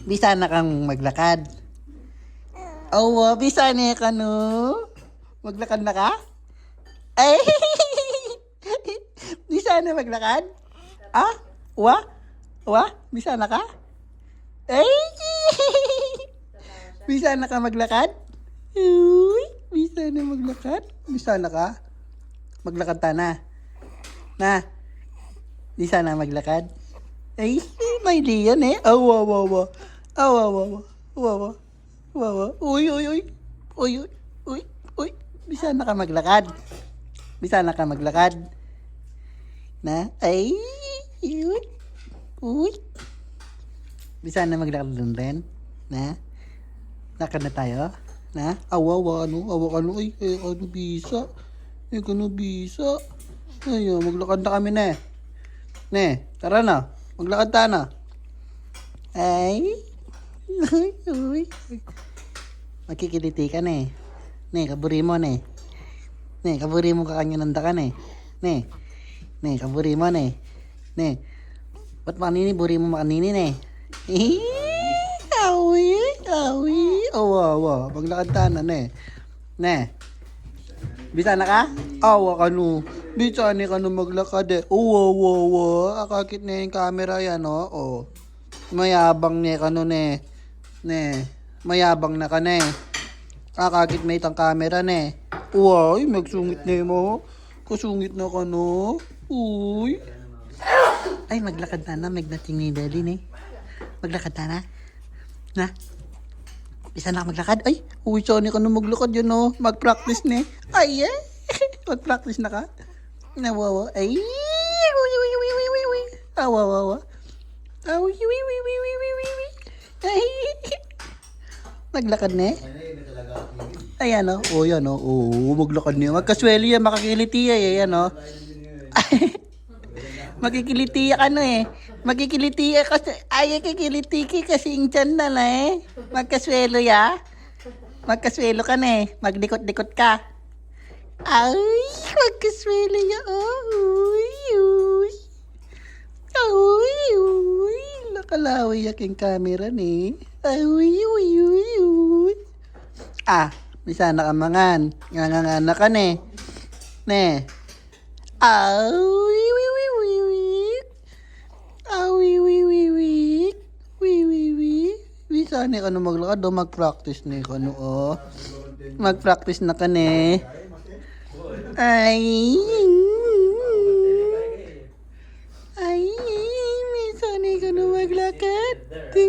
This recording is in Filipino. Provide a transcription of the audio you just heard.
Bisa na kang maglakad. Oo, bisa na ka no. Maglakad na ka? Ay! Bisa na maglakad? Ah? Wa? Wa? Bisa na ka? Ay! Bisa na ka maglakad? Uy, bisa na maglakad? Bisa na ka? Maglakad ta na. Na? Bisa na maglakad? Ay, may diyan eh. Awa, awa, awa. Awa, awa, awa. Awa, awa, awa. Uy, uy, uy. Uy, uy, uy, uy. Bisa na ka maglakad? Bisa na ka maglakad? Na? Ay, uy. Uy. Bisa na maglakad doon rin? Na? Lakad na tayo? Na? Awa, awa, ano? Ay, ano bisa? Ay, ano bisa? Ay, maglakad na kami na. Ne, tara na. Maglakad tayo na. Ay. Uy. Makikiliti ka na eh. Ne, kaburi mo na eh. Ne, kaburi mo kakanyananda ka na eh. Ne, kaburi mo na eh. Ne, ba't makanini, buri mo makanini na eh. Awi, awi. Awa, awa. Maglakad tayo na ne. Ne. Bisa na ka? Awa ka no. Bisa na ka no maglakad eh. Awa, awa, awa. Akakit na yung camera yan oh. Oh. Mayabang na ka no ne. Ne. Mayabang na ka ne. Akakit may itang camera ne. Uy, magsungit na mo. Kusungit na ka no. Uy. Ay, maglakad na na. Magnating ni Daddy ne. Maglakad na na. Na? Bisa na ka maglakad? Ay, uy, saan ka na maglakad yun no. Mag-practice ne. Ay, eh. Mag-practice na ka? Nawawa. Ay, uy, uy, uy, uy, uy, uy. Awawawa. Ay, uy, uy, uy, uy, uy, uy, uy. Ay. Naglakad na eh. Ayan o. Oh, yan o. Oh, maglakad niya. Magkasweli yan. Makakiliti eh. Ayan o. Magkikiliti ka no eh. Magkikiliti ka kasi. Ay, kikiliti ka kasi yung tiyan na na eh. Magkaswelo ya. Magkaswelo ka na eh. Magdikot-dikot ka. Ay, magkaswelo ya. Uy, uy. Uy, uy. Nakalawi yaking camera ni. Ay, uy, uy, uy, uy. Ah, bisa na ka mangan. Ngangangana ka ne. Ne. Ay, uy, uy, uy, uy, uy. Ay, uy, uy, uy, uy. Uy, uy, uy. Bisa na ka no maglakad o mag-practice na ka no oh. Mag-practice na ka ne. Ay,